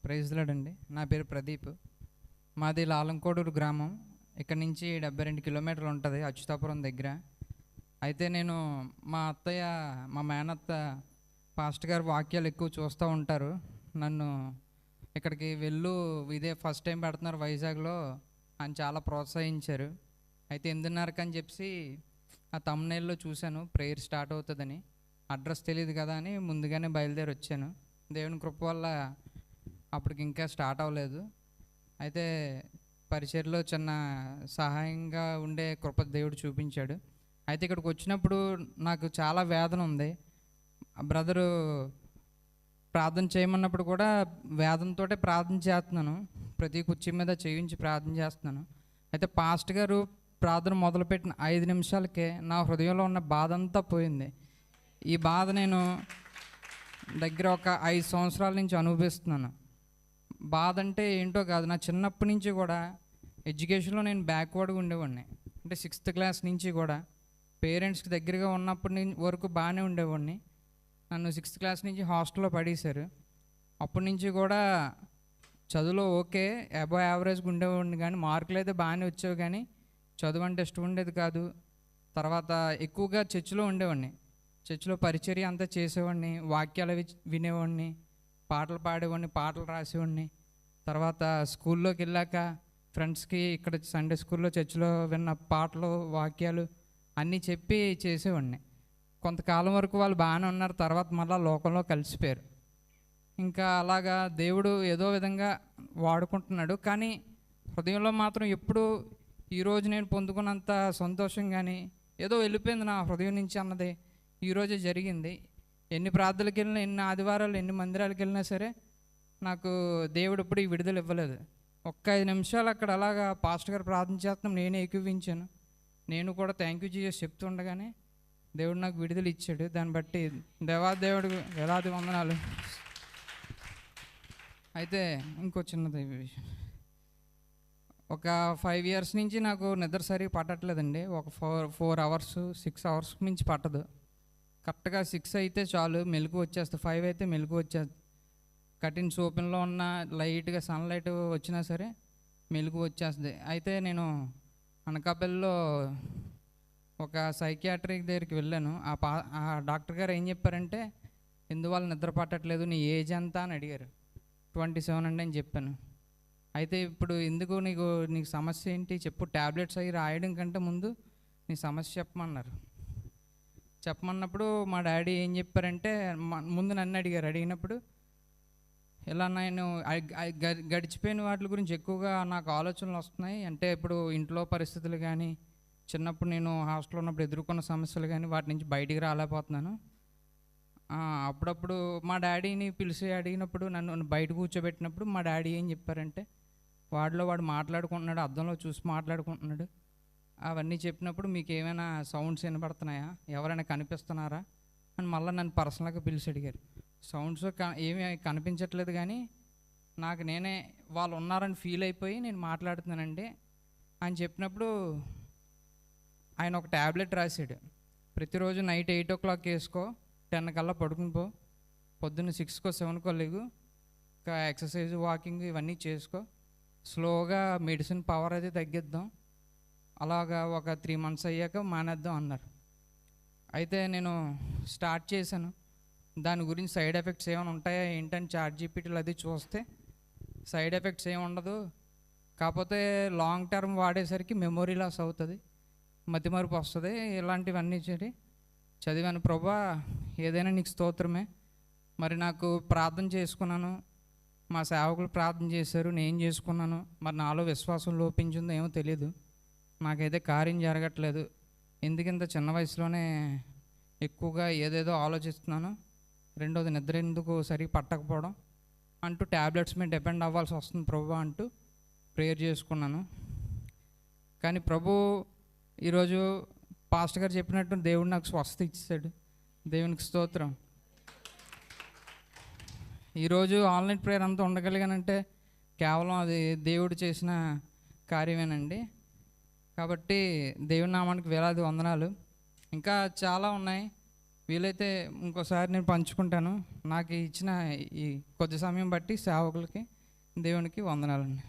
Praise lord అండి. నా పేరు ప్రదీప్. మాది లాలంకోడూరు గ్రామం. ఇక్కడ నుంచి 72 కిలోమీటర్లు ఉంటుంది అచ్యుతాపురం దగ్గర. అయితే నేను మా అత్తయ్య, మా మేనత్త పాస్టర్ గారు వాక్యాలు ఎక్కువ చూస్తూ ఉంటారు. నన్ను ఇక్కడికి ఇదే ఫస్ట్ టైం పెడుతున్నారు వైజాగ్లో అని చాలా ప్రోత్సహించారు. అయితే 8:30 అని చెప్పి ఆ థంబ్నెయిల్లో చూశాను ప్రేయర్ స్టార్ట్ అవుతుందని. అడ్రస్ తెలియదు కదా అని ముందుగానే బయలుదేరి వచ్చాను. దేవుని కృప వల్ల అప్పటికి ఇంకా స్టార్ట్ అవ్వలేదు. అయితే పరిచర్లో చిన్న సహాయంగా ఉండే కృప దేవుడు చూపించాడు. అయితే ఇక్కడికి వచ్చినప్పుడు నాకు చాలా వేదన ఉంది. బ్రదరు ప్రార్థన చేయమన్నప్పుడు కూడా వేదనతో ప్రార్థన చేస్తున్నాను. ప్రతి కుర్చీ మీద చేయించి ప్రార్థన చేస్తున్నాను. అయితే పాస్టర్ గారు ప్రార్థన మొదలుపెట్టిన 5 నిమిషాలకే నా హృదయంలో ఉన్న బాధ అంతా పోయింది. ఈ బాధ నేను దగ్గర ఒక 5 సంవత్సరాల నుంచి అనుభవిస్తున్నాను. బాధ అంటే ఏంటో కాదు, నా చిన్నప్పటి నుంచి కూడా ఎడ్యుకేషన్లో నేను బ్యాక్వర్డ్గా ఉండేవాడిని. అంటే 6th క్లాస్ నుంచి కూడా పేరెంట్స్కి దగ్గరగా ఉన్నప్పటి వరకు బాగానే ఉండేవాడిని. నన్ను 6th క్లాస్ నుంచి హాస్టల్లో పడేశారు. అప్పటి నుంచి కూడా చదువులో ఓకే, అబవ్ యావరేజ్గా ఉండేవాడిని, కానీ మార్కులు అయితే బాగానే వచ్చేవి, కానీ చదువు అంటే ఇష్టం ఉండేది కాదు. తర్వాత ఎక్కువగా చర్చిలో ఉండేవాడిని. చర్చిలో పరిచర్య అంతా చేసేవాడిని, వాక్యాలు వినేవాడిని, పాటలు పాడేవాడిని, పాటలు రాసేవాడిని. తర్వాత స్కూల్లోకి వెళ్ళాక ఫ్రెండ్స్కి ఇక్కడ సండే స్కూల్లో చర్చిలో విన్న పాటలు, వాక్యాలు అన్నీ చెప్పి చేసేవాడిని. కొంతకాలం వరకు వాళ్ళు బాగానే ఉన్నారు. తర్వాత మళ్ళీ లోకంలో కలిసిపోయారు. ఇంకా అలాగా దేవుడు ఏదో విధంగా వాడుకుంటున్నాడు. కానీ హృదయంలో మాత్రం ఎప్పుడు ఈరోజు నేను పొందుకున్నంత సంతోషం కానీ ఏదో వెళ్ళిపోయింది నా హృదయం నుంచి అన్నది ఈరోజే జరిగింది. ఎన్ని ప్రార్థనలకు వెళ్ళినా, ఎన్ని ఆదివారాలు, ఎన్ని మందిరాలకు వెళ్ళినా సరే నాకు దేవుడు ఇప్పుడు ఈ విడుదల ఇవ్వలేదు. ఒక్క 5 నిమిషాలు అక్కడ అలాగా పాస్టర్ గారు ప్రార్థన చేస్తాం, నేనే ఏకీవించాను. నేను కూడా థ్యాంక్ యూ జీసస్ చెప్తుండగానే దేవుడు నాకు విడుదల ఇచ్చాడు. దాన్ని బట్టి దేవాదేవుడు వేలాది వందనాలు. అయితే ఇంకో చిన్నది విషయం, ఒక 5 years నుంచి నాకు నిద్ర సరిగా పట్టట్లేదండి. ఒక 4 hours 6 hours మించి పట్టదు. కరెక్ట్గా 6 అయితే చాలు మెలకు వచ్చేస్తుంది, 5 అయితే మెలకు వచ్చేస్తుంది. కటిన్స్ ఓపెన్లో ఉన్న లైట్గా సన్లైట్ వచ్చినా సరే మెలకు వచ్చేస్తుంది. అయితే నేను అనకాపల్లిలో ఒక సైకియాట్రిక్ దగ్గరికి వెళ్ళాను. ఆ డాక్టర్ గారు ఏం చెప్పారంటే, ఎందువల్ల నిద్ర పట్టట్లేదు, నీ ఏజ్ ఎంత అని అడిగారు. 27 అండి అని చెప్పాను. అయితే ఇప్పుడు ఎందుకు నీకు సమస్య ఏంటి చెప్పు, ట్యాబ్లెట్స్ అవి రాయడం కంటే ముందు నీ సమస్య చెప్పమన్నప్పుడు మా డాడీ ఏం చెప్పారంటే, ముందు నన్ను అడిగినప్పుడు ఇలా నేను గడిచిపోయిన వాటి గురించి ఎక్కువగా నాకు ఆలోచనలు వస్తున్నాయి. అంటే ఇప్పుడు ఇంట్లో పరిస్థితులు కానీ, చిన్నప్పుడు నేను హాస్టల్లో ఉన్నప్పుడు ఎదుర్కొన్న సమస్యలు కానీ, వాటి నుంచి బయటికి రాలేకపోతున్నాను. అప్పుడప్పుడు మా డాడీని పిలిచి అడిగినప్పుడు, నన్ను బయట కూర్చోబెట్టినప్పుడు మా డాడీ ఏం చెప్పారంటే, వాడు మాట్లాడుకుంటున్నాడు, అద్దంలో చూసి మాట్లాడుకుంటున్నాడు అవన్నీ చెప్పినప్పుడు, మీకు ఏమైనా సౌండ్స్ వినపడుతున్నాయా, ఎవరైనా కనిపిస్తున్నారా అని మళ్ళీ నన్ను పర్సనల్గా పిలిచి అడిగారు. సౌండ్స్ ఏమీ కనిపించట్లేదు, కానీ నాకు నేనే వాళ్ళు ఉన్నారని ఫీల్ అయిపోయి నేను మాట్లాడుతున్నానండి అని చెప్పినప్పుడు ఆయన ఒక ట్యాబ్లెట్ రాశాడు. ప్రతిరోజు నైట్ 8 o'clock వేసుకో, 10 కల్లా పడుకుని పో, పొద్దున్న 6కో 7కో లేగు, ఇంకా ఎక్సర్సైజ్ వాకింగ్ ఇవన్నీ చేసుకో, స్లోగా మెడిసిన్ పవర్ అయితే తగ్గిద్దాం, అలాగా ఒక 3 months అయ్యాక మానేద్దాం అన్నారు. అయితే నేను స్టార్ట్ చేశాను. దాని గురించి సైడ్ ఎఫెక్ట్స్ ఏమైనా ఉంటాయా ఏంటని ChatGPTలో అది చూస్తే సైడ్ ఎఫెక్ట్స్ ఏమి ఉండదు, కాకపోతే లాంగ్ టర్మ్ వాడేసరికి మెమొరీ లాస్ అవుతుంది, మతిమరుపు వస్తుంది, ఇలాంటివన్నీ చదివాను. ప్రభా ఏదైనా నీకు స్తోత్రమే. మరి నాకు ప్రార్థన చేసుకున్నాను, మా సేవకులు ప్రార్థన చేశారు, నేను చేసుకున్నాను. మరి నాలో విశ్వాసం లోపించిందో ఏమో తెలియదు, నాకైతే కార్యం జరగట్లేదు. ఎందుకింత చిన్న వయసులోనే ఎక్కువగా ఏదేదో ఆలోచిస్తున్నాను, రెండోది నిద్ర ఎందుకు సరిగ్గా పట్టకపోవడం అంటూ ట్యాబ్లెట్స్ మీద డిపెండ్ అవ్వాల్సి వస్తుంది ప్రభు అంటూ ప్రేయర్ చేసుకున్నాను. కానీ ప్రభు ఈరోజు పాస్టర్ గారు చెప్పినట్టు దేవుడు నాకు స్వస్థ ఇచ్చాడు. దేవునికి స్తోత్రం. ఈరోజు ఆన్లైన్ ప్రేయర్ అంతా ఉండగలిగానంటే కేవలం అది దేవుడు చేసిన కార్యమేనండి. కాబట్టి దేవుని నామానికి వేలాది వందనాలు. ఇంకా చాలా ఉన్నాయి, వీలైతే ఇంకోసారి నేను పంచుకుంటాను. నాకు ఇచ్చిన ఈ కొద్ది సమయం బట్టి సేవకులకి దేవునికి వందనాలండి.